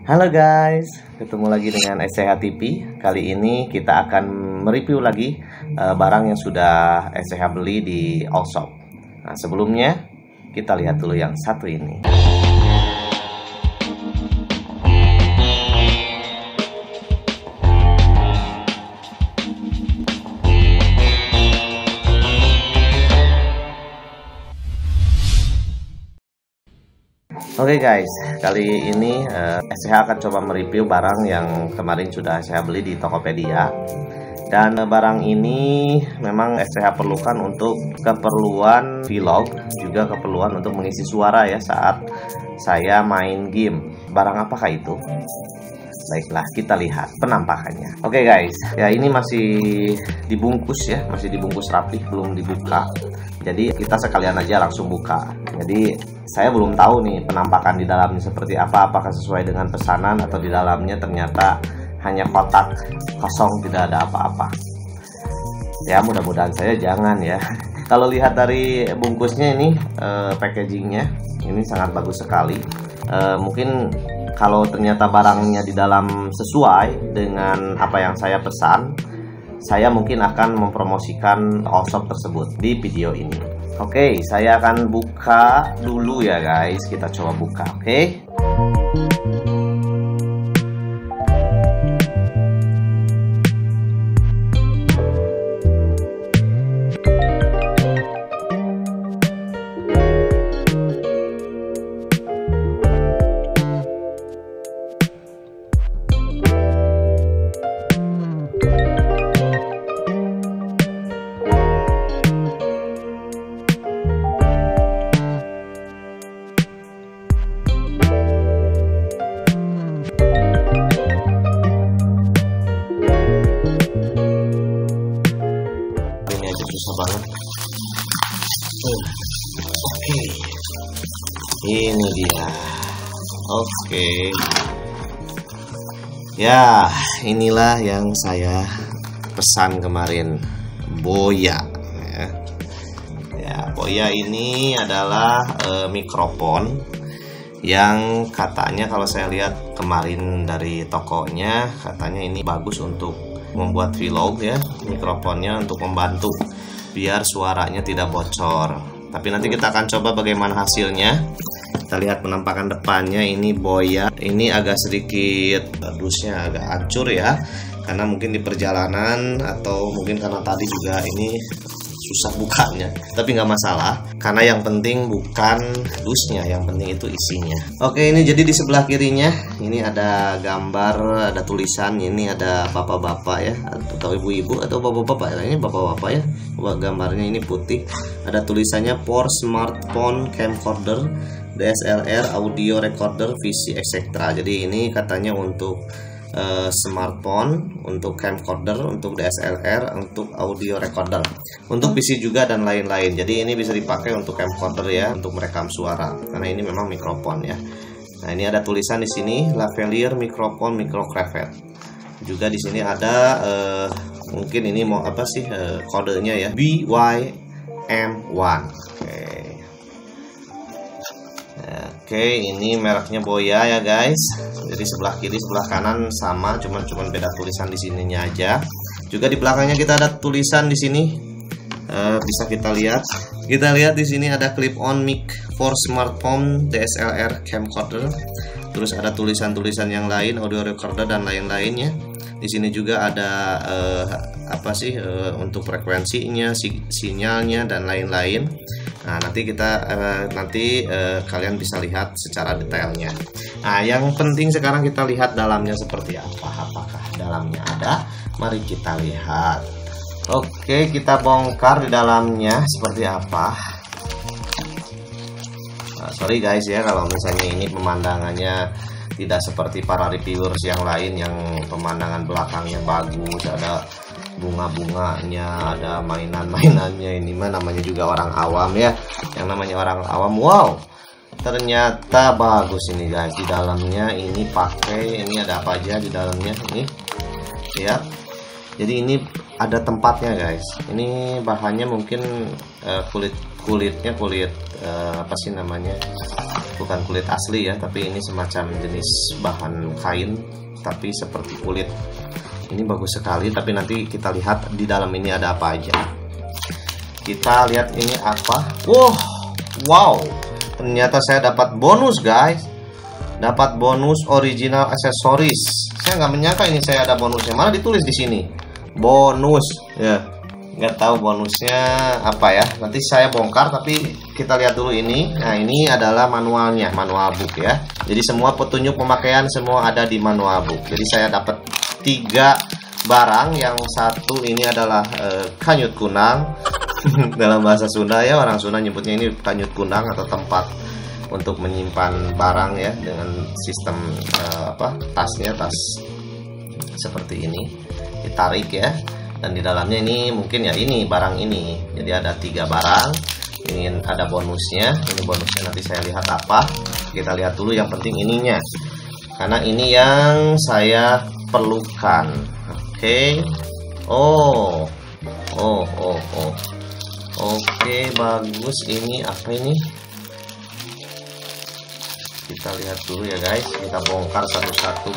Halo guys, ketemu lagi dengan SCH TV. Kali ini kita akan mereview lagi barang yang sudah SCH beli di Allshop. Nah, sebelumnya kita lihat dulu yang satu ini. Oke guys, kali ini SCH akan coba mereview barang yang kemarin sudah saya beli di Tokopedia. Dan barang ini memang SCH perlukan untuk keperluan vlog, juga keperluan untuk mengisi suara ya saat saya main game. Barang apakah itu? Baiklah, kita lihat penampakannya. Oke guys, ya ini masih dibungkus ya, masih dibungkus rapi, belum dibuka. Jadi kita sekalian aja langsung buka. Jadi saya belum tahu nih penampakan di dalamnya seperti apa, apakah sesuai dengan pesanan atau di dalamnya ternyata hanya kotak kosong, tidak ada apa-apa. Ya mudah-mudahan saya jangan ya. Kalau lihat dari bungkusnya ini, packagingnya ini sangat bagus sekali. Mungkin kalau ternyata barangnya di dalam sesuai dengan apa yang saya pesan, saya mungkin akan mempromosikan Allshop tersebut di video ini. Oke, saya akan buka dulu ya guys. Kita coba buka, oke? Susah banget. Oke, ini dia. Oke, ya inilah yang saya pesan kemarin, Boya ya. Boya ini adalah mikrofon yang katanya, kalau saya lihat kemarin dari tokonya, katanya ini bagus untuk membuat vlog ya. Mikrofonnya untuk membantu biar suaranya tidak bocor. Tapi nanti kita akan coba bagaimana hasilnya. Kita lihat penampakan depannya. Ini Boya, ini agak sedikit dusnya agak hancur ya, karena mungkin di perjalanan atau mungkin karena tadi juga ini susah bukanya. Tapi nggak masalah, karena yang penting bukan dusnya, yang penting itu isinya. Oke, ini jadi di sebelah kirinya ini ada gambar, ada tulisan. Ini ada bapak-bapak ya, atau ibu-ibu atau bapak-bapak. Ini bapak-bapak ya. Gambarnya ini putih. Ada tulisannya for smartphone camcorder, DSLR, audio recorder, VC, etc. Jadi ini katanya untuk smartphone, untuk camcorder, untuk DSLR, untuk audio recorder, untuk PC juga dan lain-lain. Jadi ini bisa dipakai untuk camcorder ya, untuk merekam suara, karena ini memang mikrofon ya. Nah, ini ada tulisan di sini lavalier mikrofon microcraft. Juga di sini ada mungkin ini mau apa sih kodenya ya, BYM1. Oke, ini mereknya Boya ya guys. Jadi sebelah kiri sebelah kanan sama, cuman beda tulisan di sininya aja. Juga di belakangnya kita ada tulisan di sini, bisa kita lihat. Kita lihat di sini ada clip on mic for smartphone, DSLR, camcorder. Terus ada tulisan-tulisan yang lain, audio recorder dan lain-lainnya. Di sini juga ada apa sih untuk frekuensinya, sinyalnya dan lain-lain. Nah, nanti kalian bisa lihat secara detailnya. Nah, yang penting sekarang kita lihat dalamnya seperti apa. Apakah dalamnya ada? Mari kita lihat. Oke, kita bongkar di dalamnya seperti apa. Nah, sorry guys ya kalau misalnya ini pemandangannya tidak seperti para reviewers yang lain yang pemandangan belakangnya bagus, ada bunga-bunganya, ada mainan-mainannya. Ini mah namanya juga orang awam ya. Yang namanya orang awam, wow, ternyata bagus ini guys. Di dalamnya ini pakai, ini ada apa aja di dalamnya ini ya. Jadi ini ada tempatnya guys. Ini bahannya mungkin kulit apa sih namanya, bukan kulit asli ya, tapi ini semacam jenis bahan kain tapi seperti kulit. Ini bagus sekali, tapi nanti kita lihat di dalam ini ada apa aja. Kita lihat ini apa. Wow, ternyata saya dapat bonus guys. Dapat bonus original accessories. Saya nggak menyangka ini saya ada bonusnya. Mana ditulis di sini bonus ya. Nggak tahu bonusnya apa ya. Nanti saya bongkar, tapi kita lihat dulu ini. Nah, ini adalah manualnya, manual book ya. Jadi semua petunjuk pemakaian semua ada di manual book. Jadi saya dapat 3 barang. Yang satu ini adalah kanyut kunang. Dalam bahasa Sunda ya, orang Sunda nyebutnya ini kanyut kunang atau tempat untuk menyimpan barang ya, dengan sistem tasnya, tas seperti ini ditarik ya. Dan di dalamnya ini mungkin ya ini barang ini. Jadi ada 3 barang. Ini ada bonusnya. Ini bonusnya nanti saya lihat apa. Kita lihat dulu yang penting ininya, karena ini yang saya perlukan. Oke. Oke, bagus. Ini apa ini? Kita lihat dulu ya guys. Kita bongkar satu-satu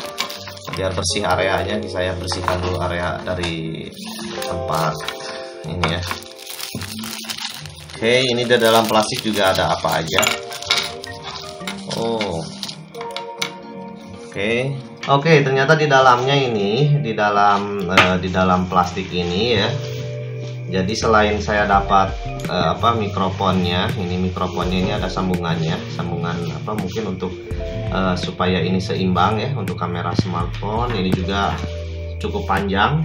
biar bersih areanya. Saya bersihkan dulu area dari tempat ini ya. Oke, ini di dalam plastik juga ada apa aja. Oke, ternyata di dalamnya ini, di dalam plastik ini ya. Jadi selain saya dapat mikrofonnya, ini ada sambungannya, mungkin untuk supaya ini seimbang ya untuk kamera smartphone. Ini juga cukup panjang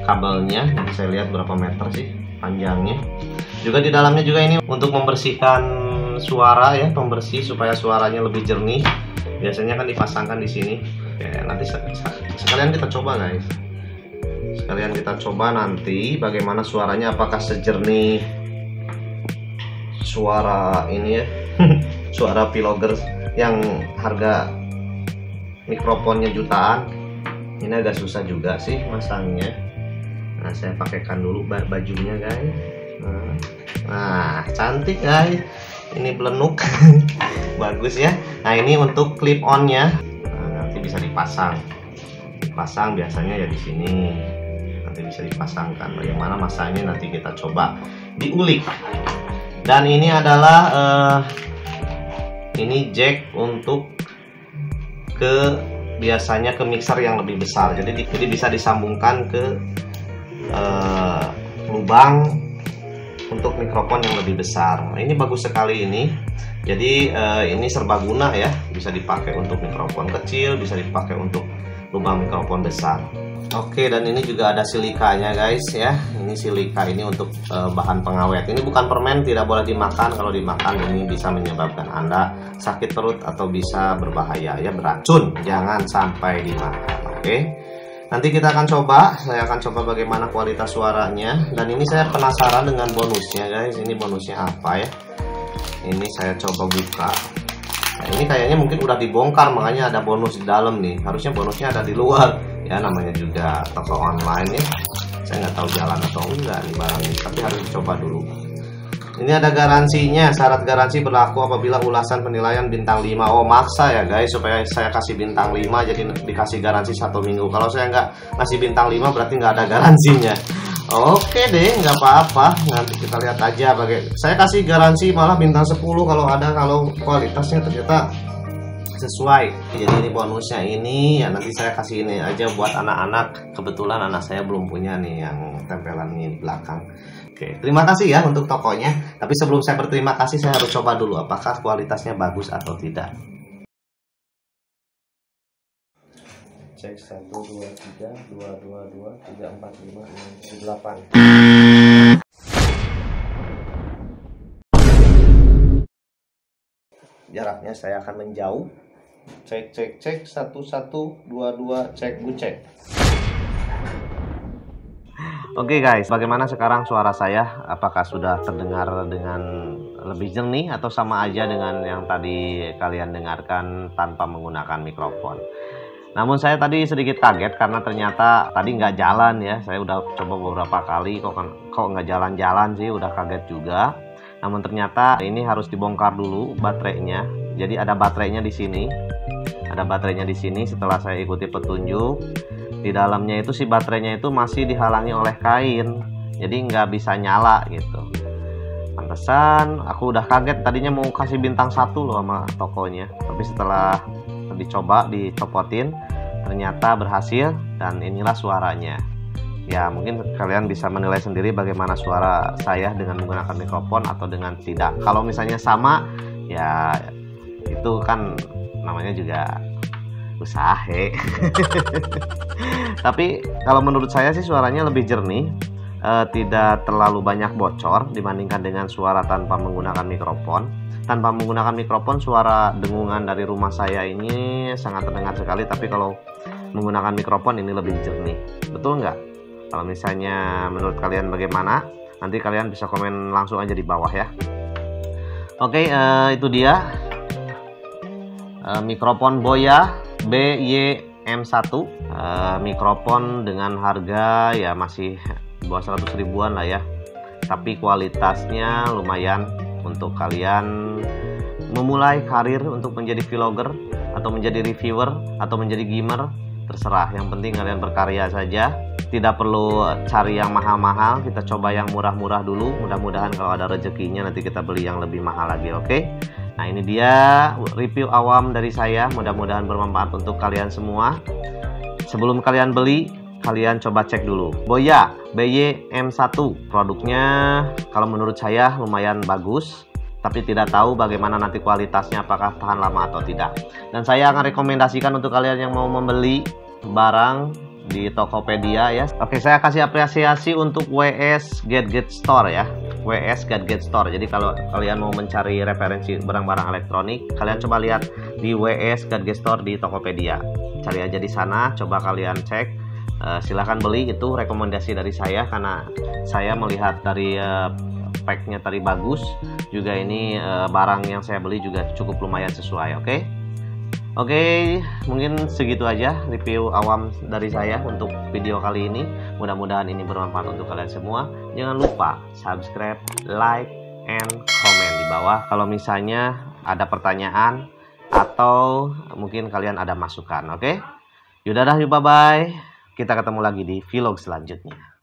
kabelnya. Nanti saya lihat berapa meter sih panjangnya. Juga di dalamnya juga ini untuk membersihkan suara ya, pembersih supaya suaranya lebih jernih. Biasanya kan dipasangkan di sini. Oke, nanti sekalian kita coba guys. Sekalian kita coba nanti bagaimana suaranya, apakah sejernih suara ini ya. Suara vlogger yang harga mikrofonnya jutaan. Ini agak susah juga sih masangnya. Nah, saya pakaikan dulu bajunya guys. Nah, cantik guys. Ini belenuk. Bagus ya. Nah, ini untuk clip on-nya. Nah, nanti bisa dipasang. Pasang biasanya ya di sini. Nanti bisa dipasangkan. Bagaimana masangnya nanti kita coba diulik. Dan ini adalah ini jack untuk biasanya ke mixer yang lebih besar. Jadi bisa disambungkan ke lubang untuk mikrofon yang lebih besar. Nah, ini bagus sekali ini. Jadi ini serbaguna ya, bisa dipakai untuk mikrofon kecil, bisa dipakai untuk lubang mikrofon besar. Oke, dan ini juga ada silikanya guys ya. Ini silika ini untuk bahan pengawet. Ini bukan permen, tidak boleh dimakan. Kalau dimakan ini bisa menyebabkan Anda sakit perut atau bisa berbahaya ya, beracun. Jangan sampai dimakan. Oke. Nanti kita akan coba, saya akan coba bagaimana kualitas suaranya. Dan ini saya penasaran dengan bonusnya guys. Ini bonusnya apa ya? Ini saya coba buka. Nah, ini kayaknya mungkin udah dibongkar, makanya ada bonus di dalam nih. Harusnya bonusnya ada di luar. Ya, namanya juga toko online ya. Saya nggak tahu jalan atau enggak nih barang ini, tapi harus dicoba dulu. Ini ada garansinya. Syarat garansi berlaku apabila ulasan penilaian bintang 5. Oh, maksa ya guys, supaya saya kasih bintang 5 jadi dikasih garansi 1 minggu. Kalau saya nggak kasih bintang 5 berarti nggak ada garansinya. Oke deh, nggak apa-apa. Nanti kita lihat aja saya kasih garansi malah bintang 10 kalau kualitasnya ternyata sesuai. Jadi ini bonusnya ini ya, nanti saya kasih ini aja buat anak-anak. Kebetulan anak saya belum punya nih yang tempelan ini di belakang. Oke, terima kasih ya untuk tokonya. Tapi sebelum saya berterima kasih, saya harus coba dulu apakah kualitasnya bagus atau tidak. Cek 1, 2, 3, 2, 2, 2, 3, 4, 5, 6, 7, 8. Jaraknya saya akan menjauh. Cek 1, 1, 2, 2, cek bucek. Oke guys, bagaimana sekarang suara saya? Apakah sudah terdengar dengan lebih jernih atau sama aja dengan yang tadi kalian dengarkan tanpa menggunakan mikrofon? Namun saya tadi sedikit kaget karena ternyata tadi nggak jalan ya. Saya udah coba beberapa kali kok nggak jalan-jalan sih, udah kaget juga. Namun ternyata ini harus dibongkar dulu baterainya. Jadi ada baterainya di sini. Ada baterainya di sini setelah saya ikuti petunjuk. Di dalamnya itu si baterainya itu masih dihalangi oleh kain. Jadi nggak bisa nyala gitu. Pantesan aku udah kaget, tadinya mau kasih bintang 1 loh sama tokonya. Tapi setelah dicoba dicopotin, ternyata berhasil dan inilah suaranya. Ya mungkin kalian bisa menilai sendiri bagaimana suara saya dengan menggunakan mikrofon atau dengan tidak. Kalau misalnya sama, ya itu kan namanya juga usaha. Tapi kalau menurut saya sih suaranya lebih jernih, tidak terlalu banyak bocor dibandingkan dengan suara tanpa menggunakan mikrofon. Tanpa menggunakan mikrofon, suara dengungan dari rumah saya ini sangat terdengar sekali, tapi kalau menggunakan mikrofon ini lebih jernih. Betul nggak? Kalau misalnya menurut kalian bagaimana, nanti kalian bisa komen langsung aja di bawah ya. Oke, itu dia mikrofon Boya BY-M1, mikrofon dengan harga ya masih bawah 100 ribuan lah ya, tapi kualitasnya lumayan untuk kalian memulai karir untuk menjadi vlogger atau menjadi reviewer atau menjadi gamer, terserah. Yang penting kalian berkarya saja, tidak perlu cari yang mahal-mahal, kita coba yang murah-murah dulu. Mudah-mudahan kalau ada rezekinya nanti kita beli yang lebih mahal lagi. Oke. Nah, ini dia review awam dari saya, mudah-mudahan bermanfaat untuk kalian semua. Sebelum kalian beli, kalian coba cek dulu Boya BY-M1. Produknya kalau menurut saya lumayan bagus, tapi tidak tahu bagaimana nanti kualitasnya, apakah tahan lama atau tidak. Dan saya akan rekomendasikan untuk kalian yang mau membeli barang di Tokopedia ya. Oke, saya kasih apresiasi untuk WS Gadget Store ya. WS Gadget Store. Jadi kalau kalian mau mencari referensi barang-barang elektronik, kalian coba lihat di WS Gadget Store di Tokopedia. Cari aja di sana, coba kalian cek. Silahkan beli, itu rekomendasi dari saya karena saya melihat dari speknya tadi bagus. Juga ini barang yang saya beli juga cukup lumayan sesuai. Oke, mungkin segitu aja review awam dari saya untuk video kali ini. Mudah-mudahan ini bermanfaat untuk kalian semua. Jangan lupa subscribe, like, and comment di bawah kalau misalnya ada pertanyaan atau mungkin kalian ada masukan. Oke, yaudah dah, bye-bye. Kita ketemu lagi di vlog selanjutnya.